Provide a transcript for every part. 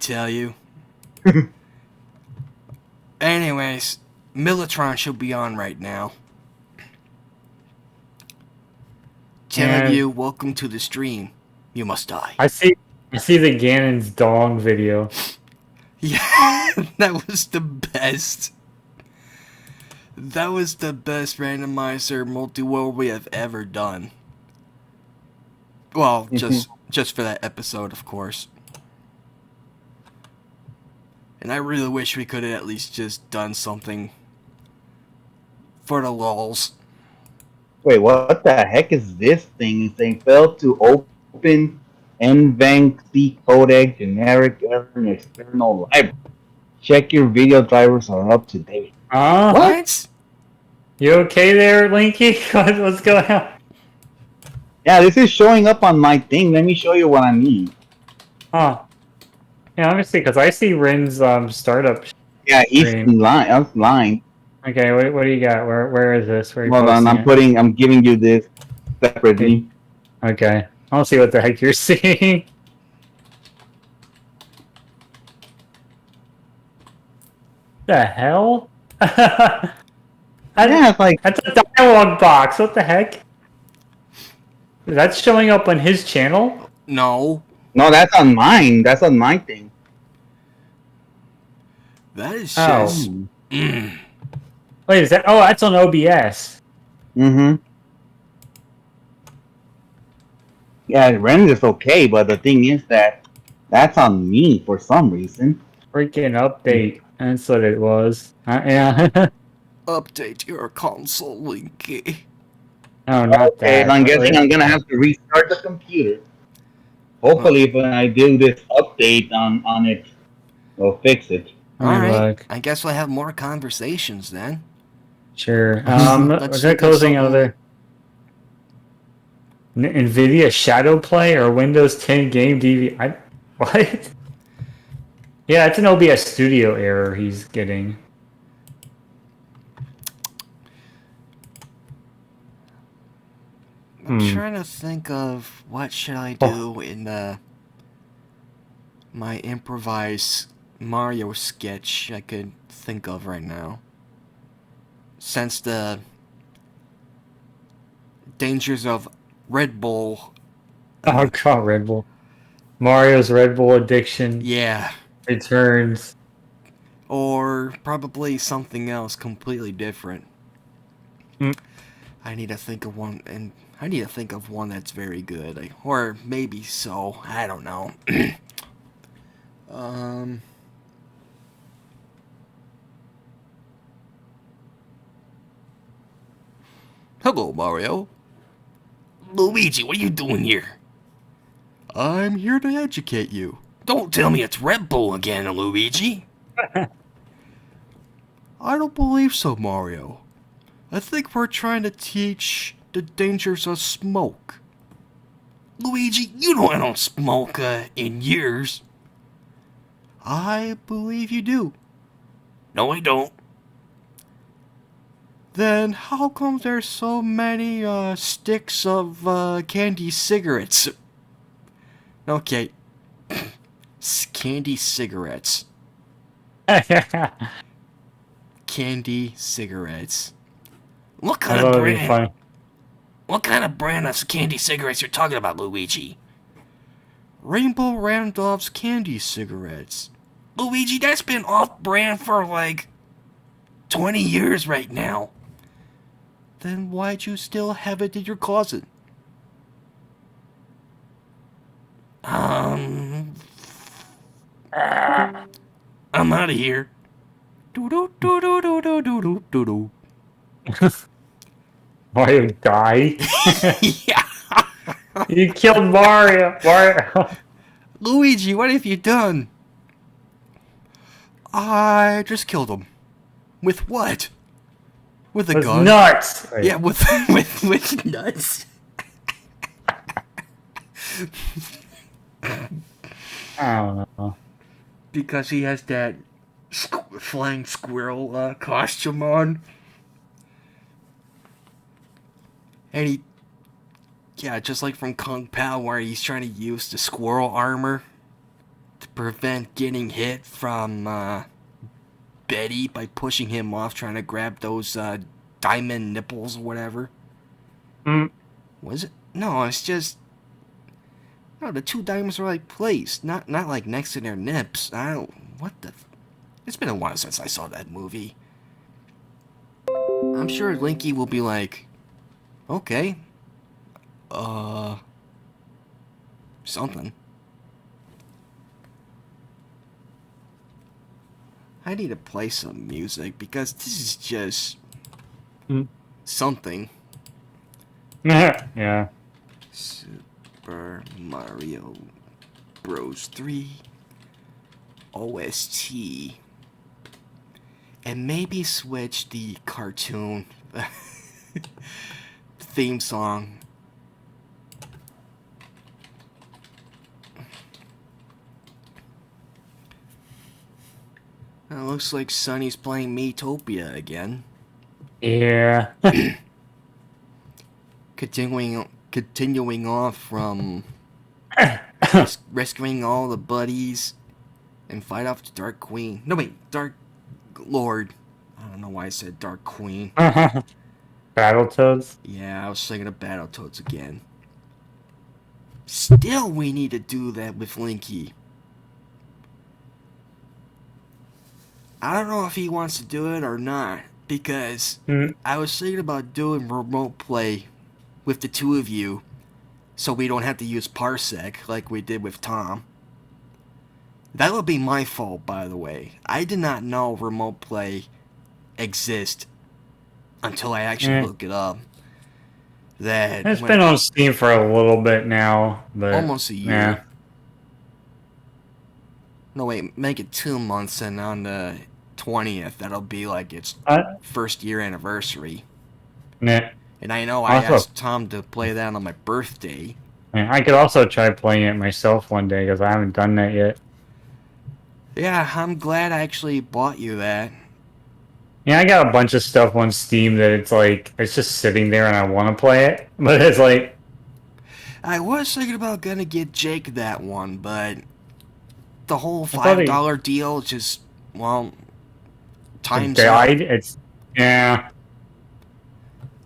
tell you. Anyways, Militron should be on right now. Telling And you, welcome to the stream. You must die. I see the Ganon's dong video. Yeah, that was the best. That was the best randomizer multi-world we have ever done. Well, just for that episode, of course. And I really wish we could have at least just done something for the lols. Wait, what the heck is this thing? It's saying failed to open NVENC C codec generic error in external library. Check your video drivers are up to date. What? You okay there, Linky? What's going on? Yeah, this is showing up on my thing. Let me show you what I mean. Huh. Yeah, let me see, because I see Rin's startup. Yeah, he's stream. lying. Okay, what do you got? Where is this? Where are you Hold on, I'm giving you this separately. Okay. I'll see what the heck you're seeing. The hell? Yeah, it's like That's a dialogue box. What the heck? That's showing up on his channel? No. no, that's on mine. That's on my thing. That is just... Wait, is that? Oh, that's on OBS. Mm-hmm. Yeah, Ren is okay, but the thing is that that's on me for some reason. Freaking update. That's what it was. Yeah. Update your console, Linky. No, not Okay, that. I'm guessing I'm gonna have to restart the computer. Hopefully, when I do this update on it, we'll fix it. Alright, I guess we'll have more conversations then. Sure. Let's We're closing other. NVIDIA Shadow Play or Windows 10 game DV. What? Yeah, it's an OBS Studio error he's getting. I'm trying to think of what should I do in my improvised Mario sketch I could think of right now. Since the dangers of Red Bull. Oh god, Red Bull. Mario's Red Bull addiction. Yeah. Returns. Or probably something else completely different. I need to think of one, and I need to think of one that's very good. Or maybe so. I don't know. Hello, Mario. Luigi, what are you doing here? I'm here to educate you. Don't tell me it's Red Bull again, Luigi. I don't believe so, Mario. I think we're trying to teach the dangers of smoke. Luigi, you know I don't smoke in years. I believe you do. No, I don't. Then how come there's so many sticks of candy cigarettes? Okay. Candy cigarettes. Candy cigarettes. What kind of brand? What kind of brand of candy cigarettes you're talking about, Luigi? Rainbow Randolph's candy cigarettes. Luigi, that's been off-brand for like 20 years right now. Then why'd you still have it in your closet? I'm out of here. Mario died? Yeah. You killed Mario. Luigi, what have you done? I just killed him. With what? With a gun. Nuts. Yeah, with nuts. I don't know. Because he has that flying squirrel costume on. And he... Yeah, just like from Kung Pao where he's trying to use the squirrel armor. to prevent getting hit from Betty by pushing him off, trying to grab those diamond nipples or whatever. Was it? No, it's just... No, the two diamonds are like placed, not like next to their nips. I don't... What the... It's been a while since I saw that movie. I'm sure Linky will be like, okay, something. I need to play some music because this is just something. Yeah. Super Mario Bros. 3 OST. And maybe switch the cartoon theme song. It looks like Sonny's playing Miitopia again. Yeah. Continuing off from rescuing all the buddies and fight off the Dark Queen. No, wait, Dark Lord. I don't know why I said Dark Queen. Battletoads? Yeah, I was thinking of Battletoads again. Still, we need to do that with Linky. I don't know if he wants to do it or not, because I was thinking about doing remote play with the two of you, so we don't have to use Parsec like we did with Tom. That would be my fault, by the way. I did not know remote play exists until I actually looked it up. It's been on Steam for a little bit now, but almost a year. Yeah. No, wait, make it 2 months, and on the 20th, that'll be like its first year anniversary. Yeah. And I know I asked Tom to play that on my birthday. I could also try playing it myself one day, because I haven't done that yet. Yeah, I'm glad I actually bought you that. Yeah, I got a bunch of stuff on Steam that it's like, it's just sitting there and I want to play it, but it's like... I was thinking about gonna get Jake that one, but the whole $5 deal just, well, time's up. It's, yeah.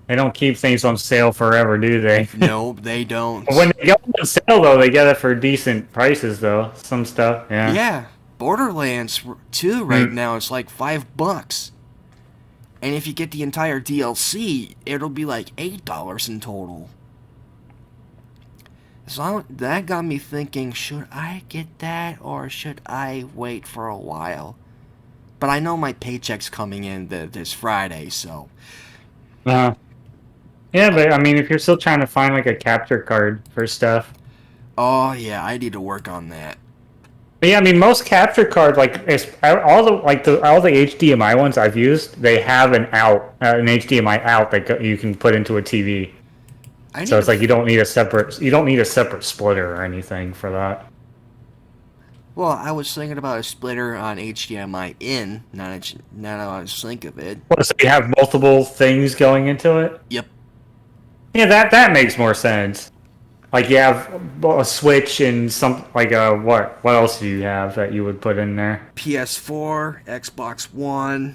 They don't keep things on sale forever, do they? No, they don't. When they go on sale, though, they get it for decent prices, though. Some stuff, yeah. Yeah, Borderlands 2 right now is like $5. And if you get the entire DLC, it'll be like $8 in total. So that got me thinking, should I get that or should I wait for a while? But I know my paycheck's coming in this Friday, so... Yeah, but I mean, if you're still trying to find like a capture card for stuff... Oh, yeah, I need to work on that. But yeah, I mean, most capture cards, like all the HDMI ones I've used, they have an HDMI out that you can put into a TV. So it's like you don't need a separate splitter or anything for that. Well, I was thinking about a splitter on HDMI in, not on a sync of it. Well, so you have multiple things going into it? Yep. Yeah, that makes more sense. Like you have a Switch and some what else do you have that you would put in there? PS4, Xbox One.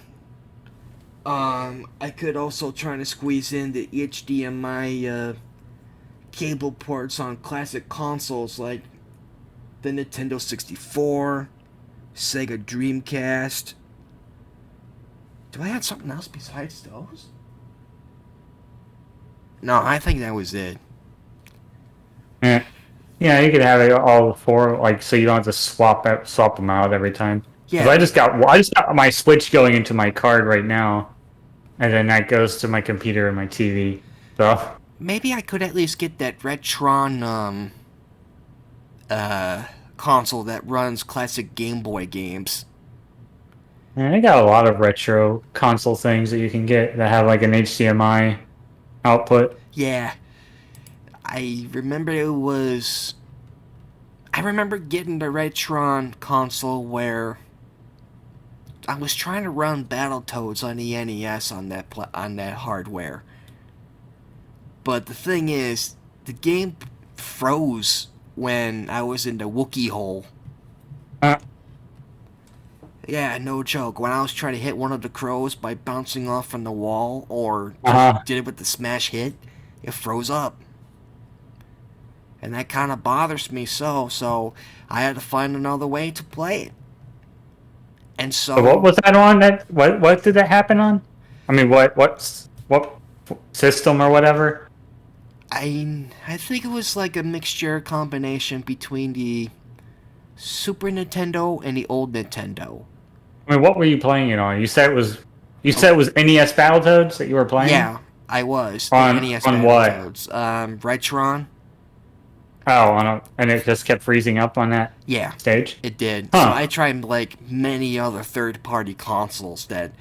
I could also try to squeeze in the HDMI cable ports on classic consoles like the Nintendo 64, Sega Dreamcast. Do I have something else besides those? No, I think that was it. Yeah, you could have it all four, like, so you don't have to swap them out every time. Yeah. 'Cause I just got my Switch going into my card right now, and then that goes to my computer and my TV. So maybe I could at least get that Retron console that runs classic Game Boy games. yeah, I got a lot of retro console things that you can get that have like an HDMI output. Yeah. I remember getting the Retron console where I was trying to run Battletoads on the NES on that hardware. But the thing is, the game froze when I was in the Wookiee hole. Uh, Yeah, no joke. When I was trying to hit one of the crows by bouncing off from the wall, or uh-huh. did it with the smash hit, it froze up. And that kind of bothers me so I had to find another way to play it. And So what so, was that on? What did that happen on? I mean, what system or whatever? I think it was like a mixture combination between the Super Nintendo and the old Nintendo. I mean, what were you playing it on? You Oh, said it was NES Battletoads that you were playing yeah, I was. The on NES what? Battletoads. Retron. Oh, and it just kept freezing up on that Yeah, stage. it did. So I Huh. tried like many other third-party consoles that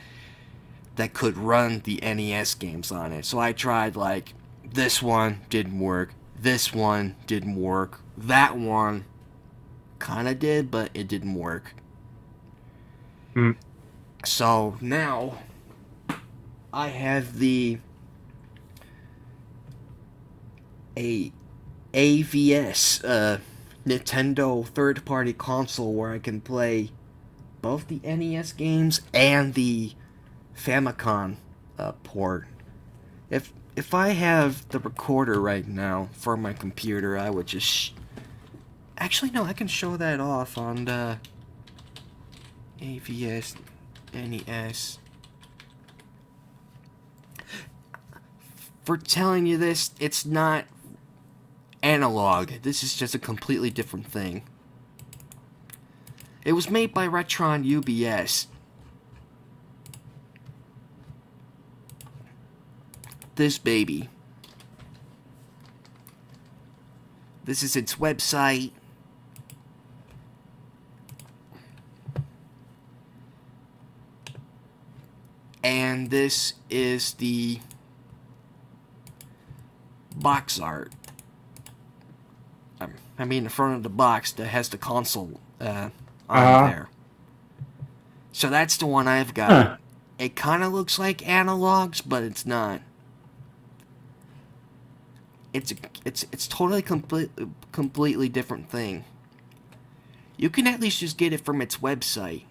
could run the NES games on it. So I tried like this one didn't work, this one didn't work, that one kind of did, but it didn't work. Hmm. So now I have the a AVS Nintendo third-party console where I can play both the NES games and the Famicom port. If I have the recorder right now for my computer, I would just actually no, I can show that off on the AVS NES. For telling you this, it's not analog. This is just a completely different thing. It was made by Retron UBS. This baby. This is its website. And this is the box art. I mean, the front of the box that has the console on Uh-huh. there. So that's the one I've got. Huh. It kind of looks like analogs, but it's not. It's totally completely different thing. You can at least just get it from its website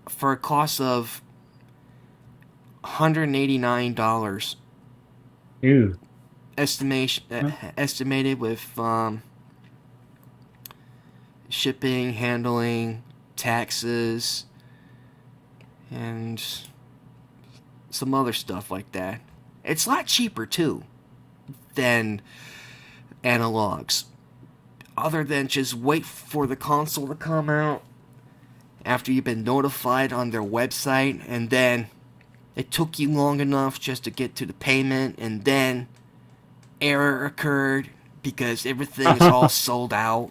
for a cost of $189. Ew. Estimated with shipping, handling, taxes, and some other stuff like that. It's a lot cheaper too than analogs. Other than just wait for the console to come out after you've been notified on their website, and then it took you long enough just to get to the payment, and then error occurred because everything is all sold out.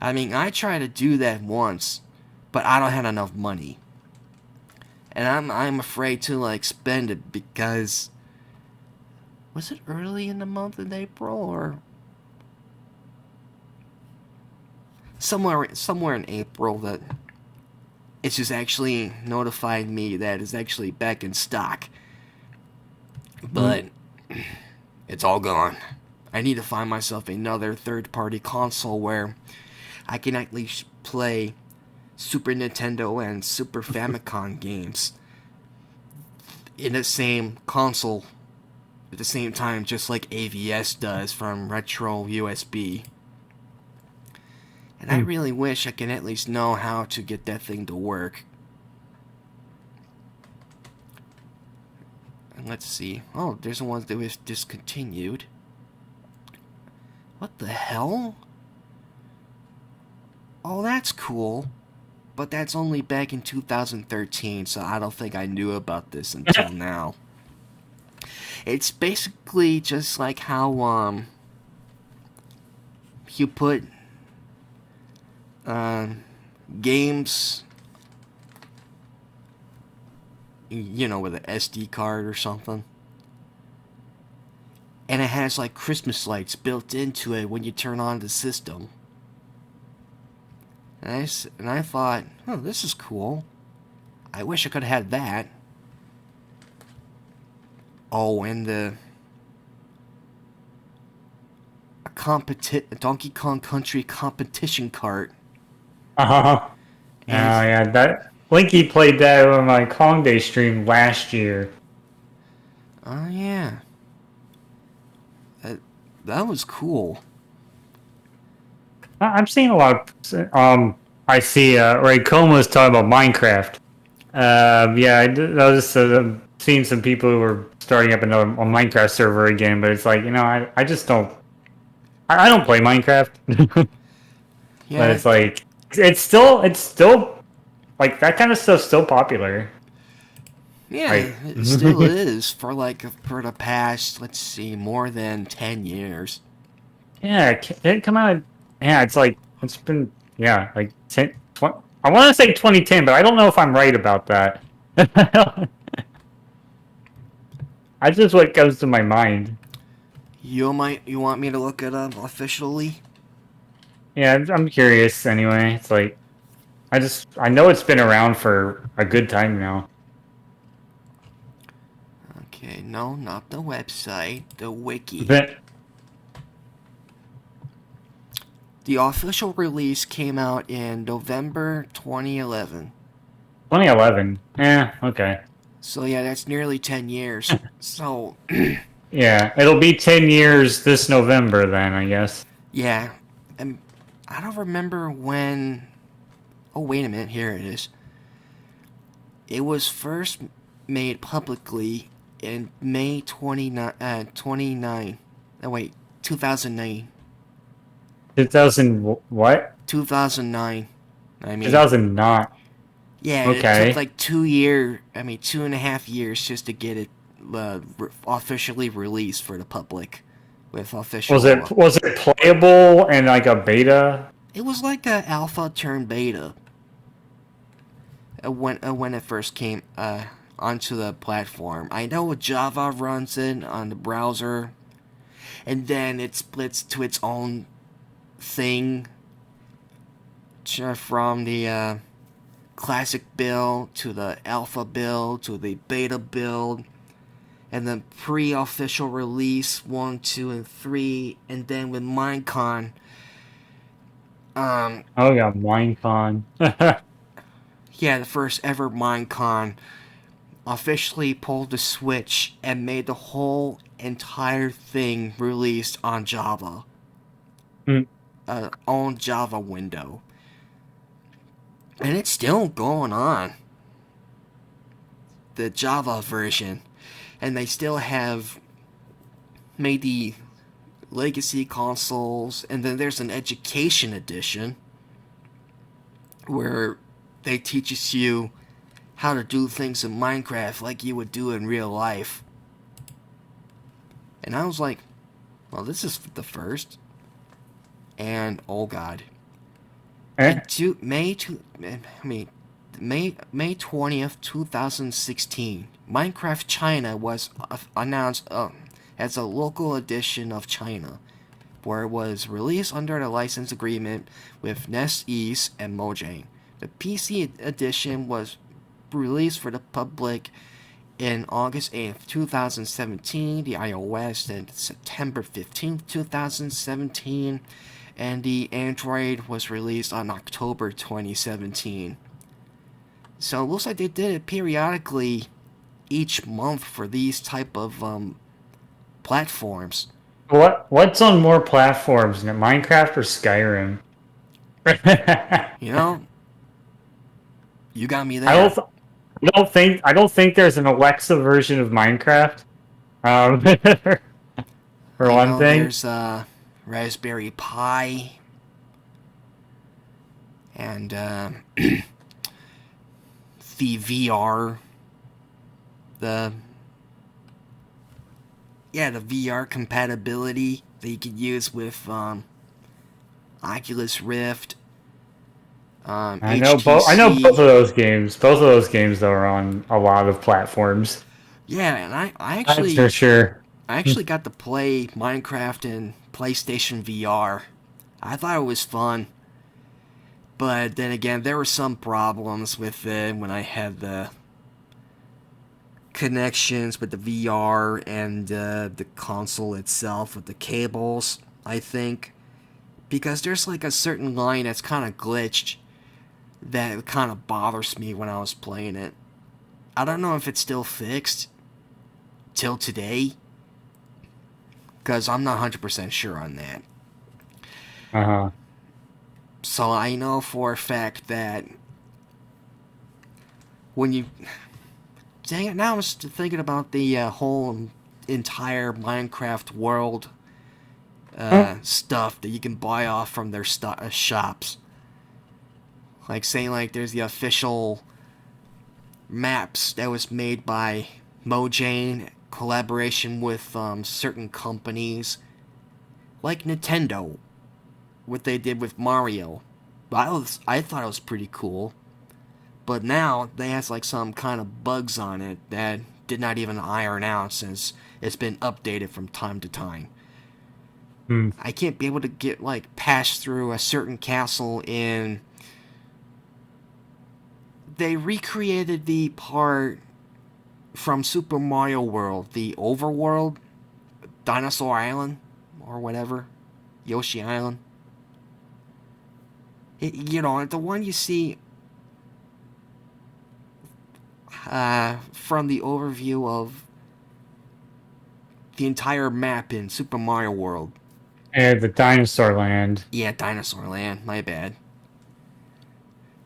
I mean, I tried to do that once, but I don't have enough money. And I'm afraid to like spend it because was it early in the month of April or somewhere in April that it's just actually notified me that it's actually back in stock. But it's all gone. I need to find myself another third-party console where I can at least play Super Nintendo and Super Famicom games in the same console at the same time, just like AVS does from Retro USB. And I really wish I can at least know how to get that thing to work. And let's see. Oh, there's the ones that was discontinued. What the hell? Oh, that's cool. But that's only back in 2013, so I don't think I knew about this until now. It's basically just like how, you put, games, you know, with an SD card or something. And it has, like, Christmas lights built into it when you turn on the system. And I thought, oh, this is cool. I wish I could have had that. Oh, and the Donkey Kong Country competition cart Oh yeah, that Blinky played that on my Kong Day stream last year. Oh yeah, that was cool. I'm seeing a lot of I see Ray Coma's talking about Minecraft. Yeah, I noticed seeing some people who are starting up a Minecraft server again, but it's like, I just don't I don't play Minecraft. But Yeah, it's like it's still like that kind of stuff's still popular. yeah, Like it still is for the past, let's see, more than 10 years. yeah, it come out. Yeah, it's like it's been like 10, 20, I want to say 2010, but I don't know if I'm right about that. I just what comes to my mind. You want me to look it up officially? Yeah, I'm curious anyway. It's like I know it's been around for a good time now. Okay, no, not the website, the wiki. But The official release came out in November 2011. 2011. Yeah, okay. So yeah, that's nearly 10 years. So Yeah, it'll be 10 years this November then, I guess. yeah, and I don't remember when. Oh wait a minute, here it is. It was first made publicly in May 29. Oh wait, 2009. 2000 what? 2009. I mean, 2009. yeah, it took Okay. like 2 year. I mean, 2.5 years just to get it officially released for the public with official. Was it playable and like a beta? It was like a alpha turn beta when it first came onto the platform. I know Java runs it on the browser, and then it splits to its own thing from the classic build to the alpha build to the beta build, and then pre-official release 1, 2, and 3, and then with Minecon. Oh yeah, Minecon. Yeah, the first ever Minecon officially pulled the switch and made the whole entire thing released on Java, Mm. on Java window, and it's still going on. The Java version, and they still have made the legacy consoles, and then there's an education edition where they teaches you how to do things in Minecraft like you would do in real life. And I was like, well, this is the first. And oh god. Eh? May 20th, 2016, Minecraft China was announced as a local edition of China, where it was released under the license agreement with NetEase and Mojang. The PC edition was released for the public in August 8th, 2017, the iOS in September 15th, 2017, and the Android was released on October 2017. So it looks like they did it periodically each month for these type of platforms. What's on more platforms, Minecraft or Skyrim? You know, you got me I there. don't think there's an Alexa version of Minecraft. For I one know thing. there's Raspberry Pi and the VR, the VR compatibility that you could use with Oculus Rift. I know both of those games. Both of those games though are on a lot of platforms. Yeah, and I That's for sure. actually got to play Minecraft in PlayStation VR. I thought it was fun. But then again, there were some problems with it when I had the connections with the VR and the console itself with the cables, I think. Because there's like a certain line that's kind of glitched that kind of bothers me when I was playing it. I don't know if it's still fixed till today, because I'm not 100% sure on that. Uh-huh. So I know for a fact that when you... Dang it, now I'm just thinking about the whole entire Minecraft world stuff that you can buy off from their shops. Like, saying, like, there's the official maps that was made by Mojang, collaboration with certain companies, like Nintendo, what they did with Mario. I thought it was pretty cool. But now, they has, like, some kind of bugs on it that did not even iron out since it's been updated from time to time. I can't be able to get, like, pass through a certain castle in... They recreated the part from Super Mario World, the overworld, Dinosaur Island, or whatever, Yoshi Island. You know, the one you see from the overview of the entire map in Super Mario World. The Dinosaur Land. Yeah, Dinosaur Land, my bad.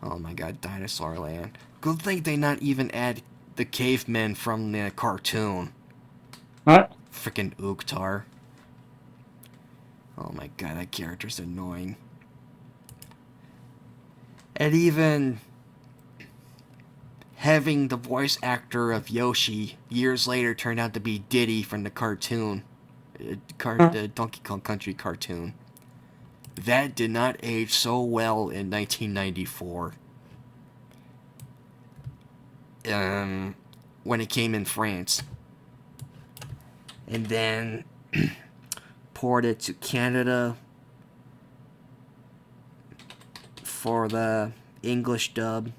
Oh my god, Dinosaur Land. Good thing they not even add the cavemen from the cartoon. What? Frickin' Uktar. Oh my god, that character's annoying. And even having the voice actor of Yoshi years later turned out to be Diddy from the cartoon. The Donkey Kong Country cartoon. That did not age so well in 1994. When it came in France. And then ported to Canada for the English dub.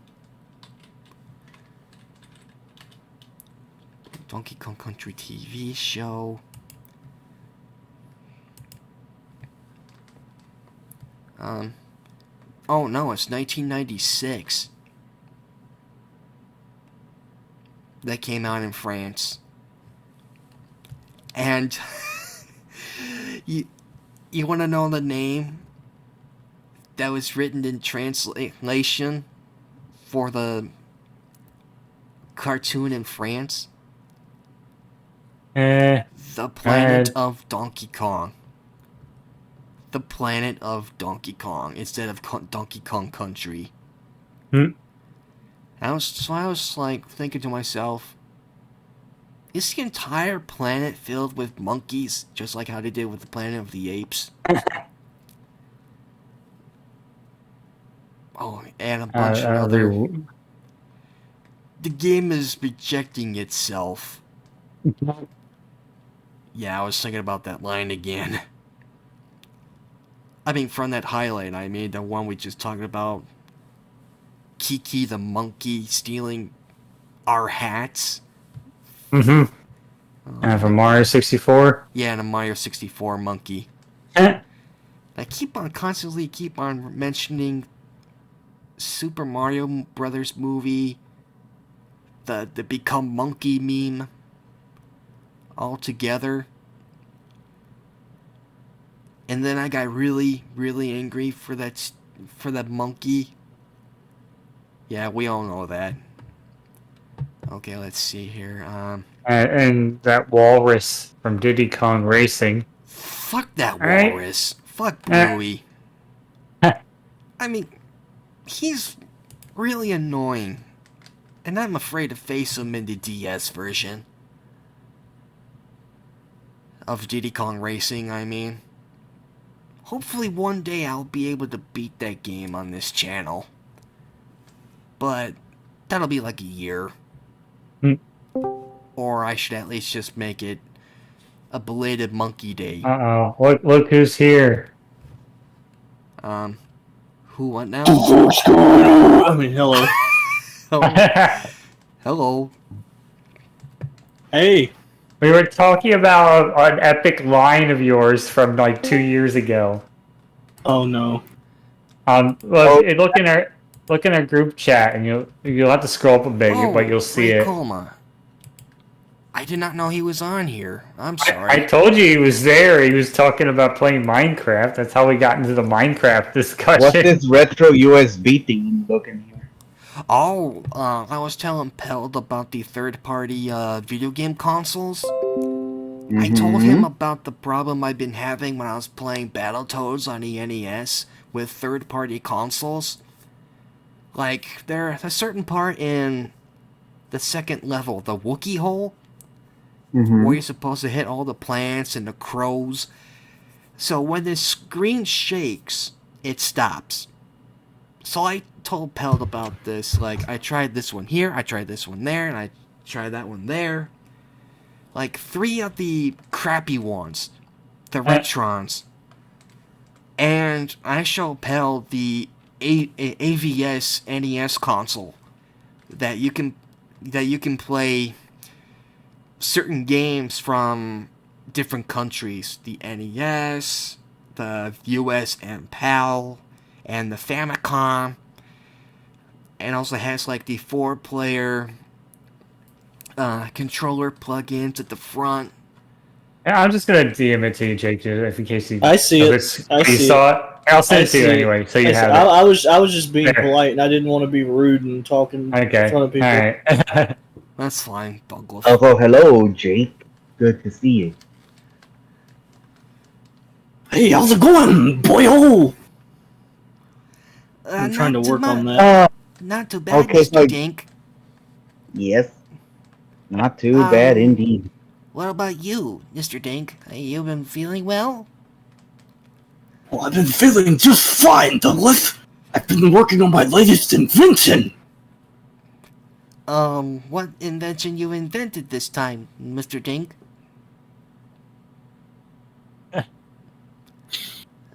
Donkey Kong Country TV show. Oh no, it's 1996. That came out in France. And you want to know the name that was written in translation for the cartoon in France? The Planet of Donkey Kong. The Planet of Donkey Kong instead of Donkey Kong Country. I was like thinking to myself, is the entire planet filled with monkeys, just like how they did with the Planet of the Apes? Oh, and a bunch of other... The game is rejecting itself. Yeah, I was thinking about that line again. I mean, from that highlight I made, the one we just talked about, Kiki the monkey stealing our hats. And from Mario 64? Yeah, and a Mario 64 monkey. I constantly keep on mentioning Super Mario Brothers movie, the Become Monkey meme, all together. And then I got really, really angry for that monkey. Yeah, we all know that. Okay, let's see here. And that walrus from Diddy Kong Racing. Fuck that walrus. Fuck Bluey. I mean, he's really annoying. And I'm afraid to face him in the DS version. Of Diddy Kong Racing, I mean. Hopefully one day I'll be able to beat that game on this channel. But that'll be like a year. Or I should at least just make it a belated monkey day. Uh-oh. Look who's here. Who, what now? I mean, hello. Hello. Hey. We were talking about an epic line of yours from like 2 years ago. Oh no. Look in our Look in our group chat, and you'll have to scroll up a bit, but you'll see it. Coma. I did not know he was on here. I'm I sorry. told you he was there. He was talking about playing Minecraft. That's how we got into the Minecraft discussion. What's this retro USB thing looking here? Oh, I was telling Peld about the third-party video game consoles. I told him about the problem I've been having when I was playing Battletoads on the NES with third-party consoles. Like, there's a certain part in the second level, the Wookiee hole, where you're supposed to hit all the plants and the crows. So when the screen shakes, it stops. So I told Peld about this. Like, I tried this one here, I tried this one there, and I tried that one there. Like, 3 of the crappy ones, the Retrons. And I showed Peld the AVS NES console that you can play certain games from different countries. The NES, the US and PAL, and the Famicom. And also has like the 4-player controller plug-ins at the front. Yeah, I'm just gonna DM it to you, Jake, just in case you. I see it. I see saw it. I'll send it to you anyway, so you have it. I was just being polite, and I didn't want to be rude and talking in front of people. All right. That's fine, Douglas. Oh, hello, Jake. Good to see you. Hey, how's it going, boyo? I'm trying to work on that. Not too bad, okay, Mr. Dink. Yes. Not too bad indeed. What about you, Mr. Dink? You been feeling well? Well, I've been feeling just fine, Douglas. I've been working on my latest invention. What invention you invented this time, Mr. Dink?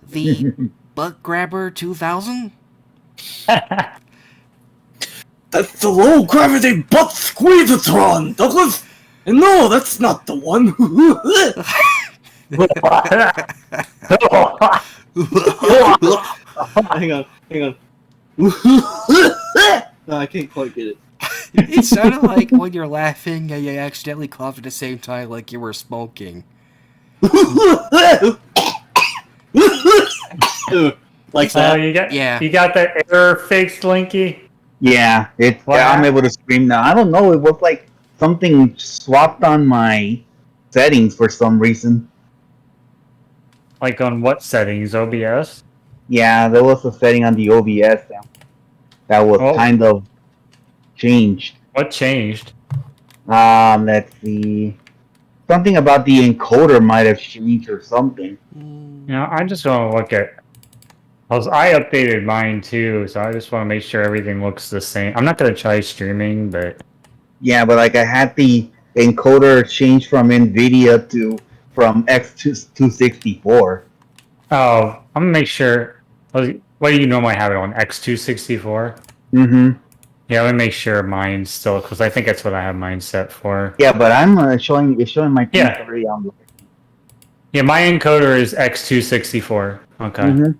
The Butt Grabber 2000? That's the low gravity butt squeezatron, Douglas. And no, that's not the one. Hang on. No, I can't quite get it. It sounded like when you're laughing and you accidentally cough at the same time, like you were smoking. Like that. You got that error fixed, Linky? Yeah, I'm able to scream now. I don't know, it was like something swapped on my settings for some reason. Like on what settings? OBS? Yeah, there was a setting on the OBS that was kind of changed. What changed? Let's see. Something about the encoder might have changed or something. You know, I just want to look at. I updated mine too, so I just want to make sure everything looks the same. I'm not gonna try streaming, but yeah, but like I had the encoder change from NVIDIA from X264. Oh, I'm gonna make sure. What do you normally have it on? X264? Mm-hmm. Yeah, let me make sure mine's still, because I think that's what I have mine set for. Yeah, but I'm showing my already on. Yeah, my encoder is X264. Okay. Mm-hmm.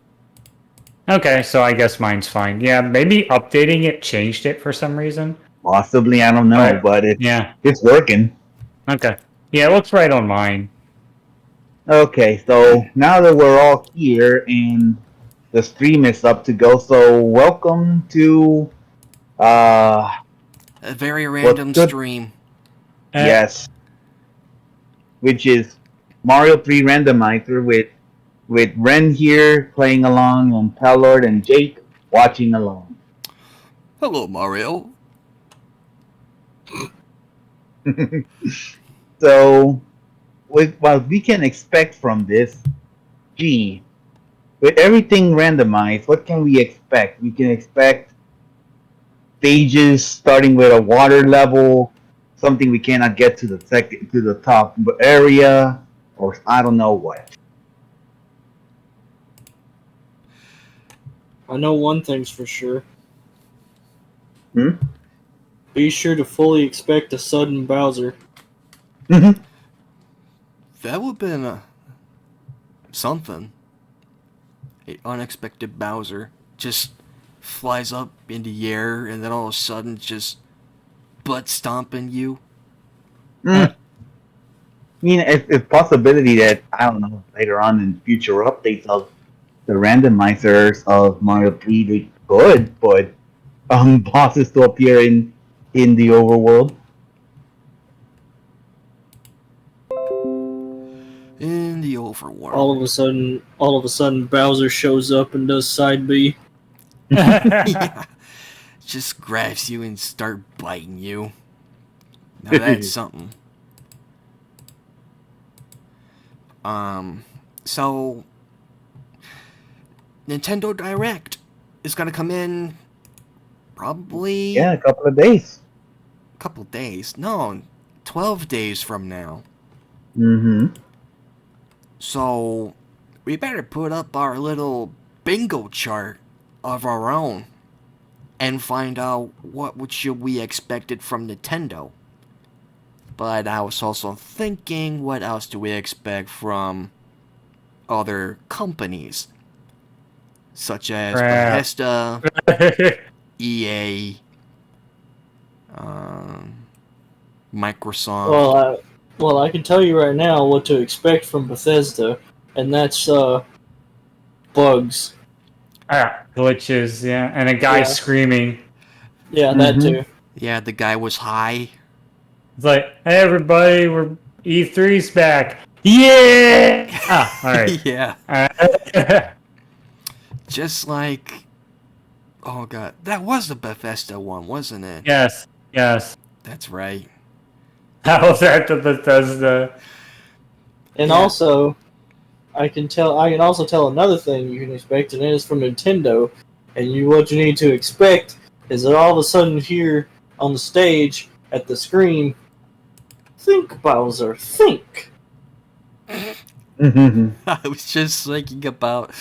Okay, so I guess mine's fine. Yeah, maybe updating it changed it for some reason. Possibly, I don't know, but it's working. Okay. Yeah, it looks right on mine. Okay, so now that we're all here and the stream is up to go, so welcome to a very random stream. Yes. Which is Mario 3 Randomizer with Ren here playing along and Pellord and Jake watching along. Hello, Mario. So, what we can expect from this, with everything randomized, what can we expect? We can expect stages starting with a water level, something we cannot get to the top area, or I don't know what. I know one thing's for sure. Hmm? Be sure to fully expect a sudden Bowser. Mm-hmm. That would have been something. An unexpected Bowser. Just flies up in the air and then all of a sudden just butt stomping you. I mean, it's possibility that, I don't know, later on in future updates of the randomizers of Mario 3, they could put bosses to appear in the overworld. In the overworld. All of a sudden, Bowser shows up and does side B. Yeah. Just grabs you and start biting you. Now that's something. So Nintendo Direct is gonna come in probably Yeah, a couple of days. couple days. No, 12 days from now. Mm-hmm. So we better put up our little bingo chart of our own and find out what should we expected from Nintendo. But I was also thinking, what else do we expect from other companies? Such as Bethesda, EA, Microsoft. Well, I can tell you right now what to expect from Bethesda, and that's bugs. Glitches, yeah, and a guy screaming. Yeah, that too. Yeah, the guy was high. It's like, hey everybody, we're E3's back. Yeah! All right. Yeah. Just like, oh god, that was the Bethesda one, wasn't it? Yes. That's right. That was at the Bethesda. And also, I can also tell another thing you can expect, and it is from Nintendo. And what you need to expect is that all of a sudden here on the stage at the screen, think Bowser, think. I was just thinking about.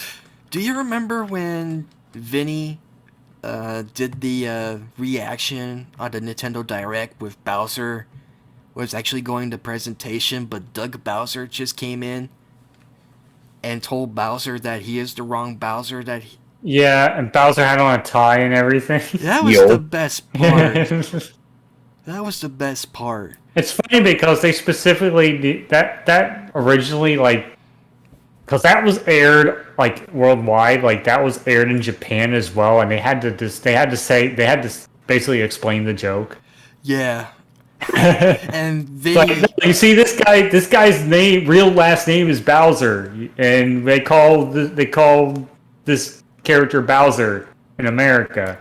Do you remember when Vinny did the reaction on the Nintendo Direct with Bowser? Was actually going to presentation, but Doug Bowser just came in and told Bowser that he is the wrong Bowser. Yeah, and Bowser had on a tie and everything. That was the best part. That was the best part. It's funny because they specifically that originally because that was aired worldwide, that was aired in Japan as well, and they had to basically explain the joke. Yeah. And Vinny, you see this guy's real last name is Bowser, and they call this character Bowser in America.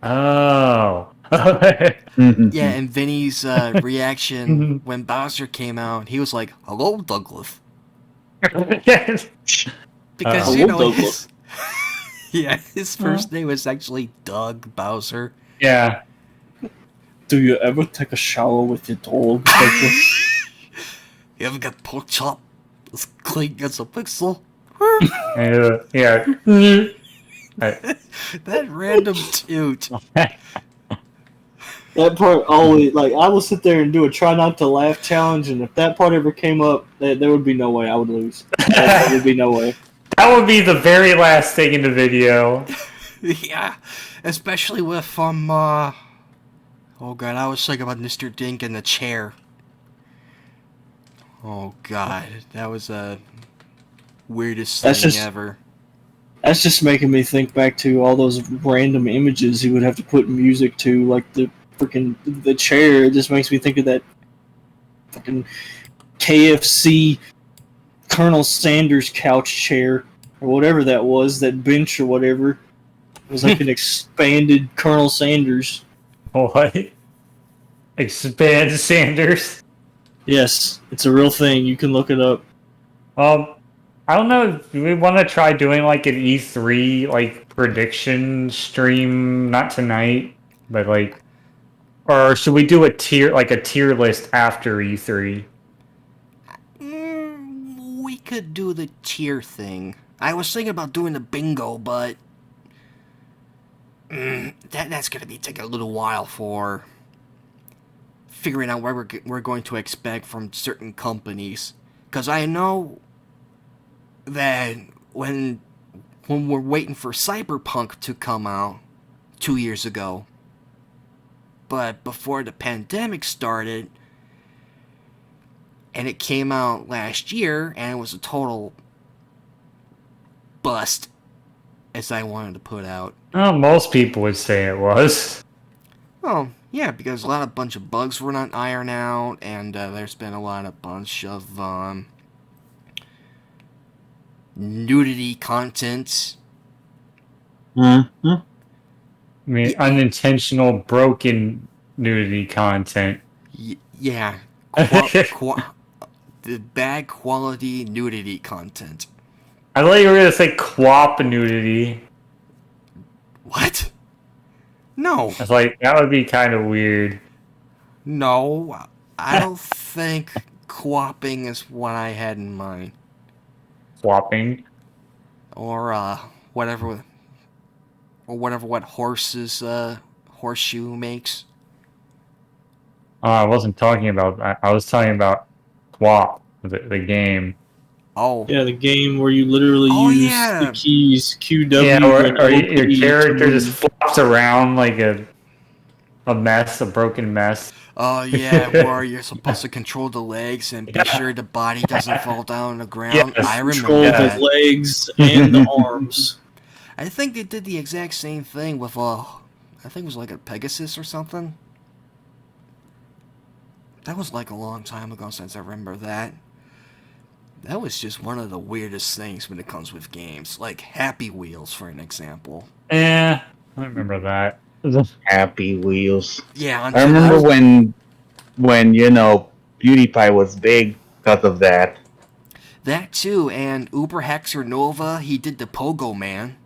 Oh. Yeah, and Vinny's reaction when Bowser came out, he was like, "Hello, Douglas." Because Douglas. his first name was actually Doug Bowser. Yeah. Do you ever take a shower with your dog, Douglas? You ever get pork chop as clean as a pixel? Yeah. That random toot. That part always, I will sit there and do a try not to laugh challenge, and if that part ever came up, there would be no way I would lose. There would be no way. That would be the very last thing in the video. Yeah, especially with oh god, I was thinking about Mr. Dink in the chair. Oh god, that was the weirdest thing ever. That's just making me think back to all those random images he would have to put music to, like the chair. It just makes me think of that fucking KFC Colonel Sanders couch chair, or whatever that was, that bench or whatever. It was like an expanded Colonel Sanders. What? Expand Sanders? Yes, it's a real thing. You can look it up. I don't know. Do we want to try doing an E3 prediction stream? Not tonight, but or should we do a tier list after E3? We could do the tier thing. I was thinking about doing the bingo, but that's gonna be taking a little while for figuring out what we're going to expect from certain companies. Because I know that when when we're waiting for Cyberpunk to come out 2 years ago. But before the pandemic started, and it came out last year, and it was a total bust, as I wanted to put out. Oh, most people would say it was. Well, yeah, because a bunch of bugs were not ironed out, and there's been a bunch of nudity content. Mm-hmm. I mean, unintentional, broken nudity content. Yeah. The bad quality nudity content. I thought you were going to say quap nudity. What? No. I was like, that would be kind of weird. No, I don't think quapping is what I had in mind. Quapping? Or, whatever what horseshoe makes. I wasn't talking about that. I was talking about Quap, the game. Oh. Yeah, the game where you literally use the keys QW. Yeah, or your character just flops around like a mess, a broken mess. Oh, yeah, where you're supposed to control the legs and be sure the body doesn't fall down on the ground. Yes, I remember control that. the legs and the arms. I think they did the exact same thing with, I think it was like a Pegasus or something. That was like a long time ago since I remember that. That was just one of the weirdest things when it comes with games. Like Happy Wheels, for an example. I remember that. Happy Wheels. Yeah, I remember when PewDiePie was big because of that. That too, and Uber Hexer Nova, he did the Pogo Man.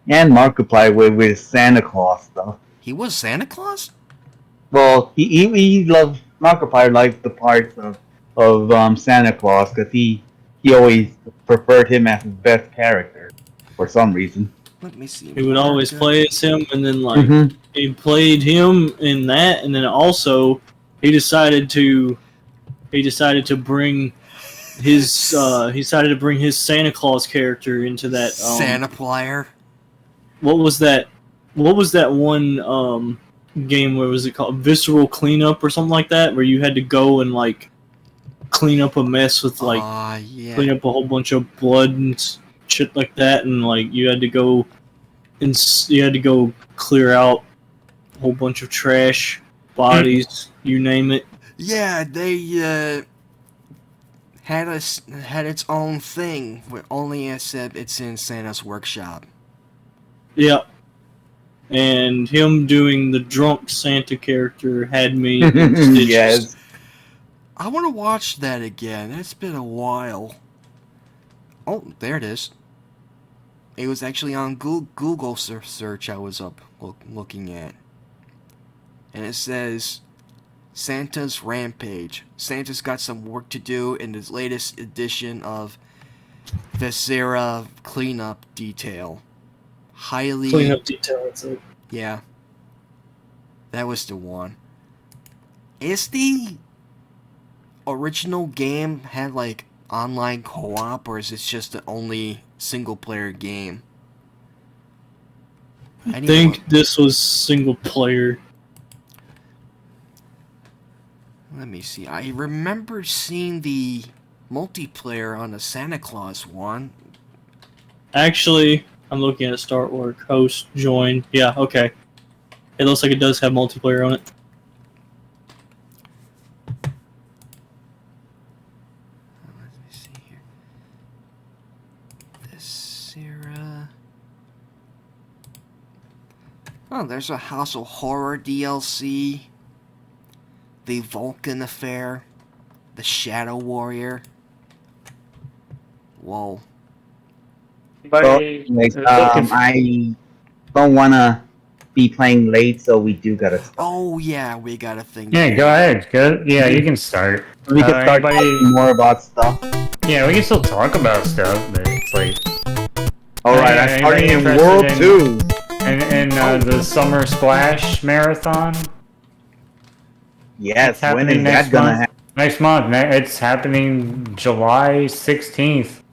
And Markiplier with Santa Claus stuff. He was Santa Claus? Well, he loved Markiplier liked the parts of Santa Claus because he always preferred him as his best character for some reason. Let me see. He would always play as him, and then he played him in that, and then also he decided to bring his Santa Claus character into that Santa-plier. What was that one game, where was it called? Visceral Cleanup or something like that, where you had to go and like clean up a mess with clean up a whole bunch of blood and shit like that, and like you had to go clear out a whole bunch of trash, bodies, you name it. Yeah, they had its own thing, only except it's in Santa's workshop. Yeah. And him doing the drunk Santa character had me in stitches. Yes. I want to watch that again. It's been a while. Oh, there it is. It was actually on Google search I was looking at. And it says, Santa's Rampage. Santa's got some work to do in his latest edition of Viscera Cleanup Detail. Cleanup Detail, that's it. Yeah. That was the one. Is the original game had like online co-op, or is it just the only single player game? I think this was single player. Let me see. I remember seeing the multiplayer on the Santa Claus one. Actually, I'm looking at start work, host, join. Yeah, okay. It looks like it does have multiplayer on it. Let me see here. Viscera. Oh, there's a House of Horror DLC. The Vulcan Affair. The Shadow Warrior. Whoa. I don't want to be playing late, so we do gotta start. Oh, yeah, we got a thing. Yeah, go ahead. Yeah, you can start. We can start talking more about stuff. Yeah, we can still talk about stuff, but it's like... Alright, I'm starting in World 2. And the Summer Splash Marathon? Yes, when is that gonna happen? Next month. It's happening July 16th.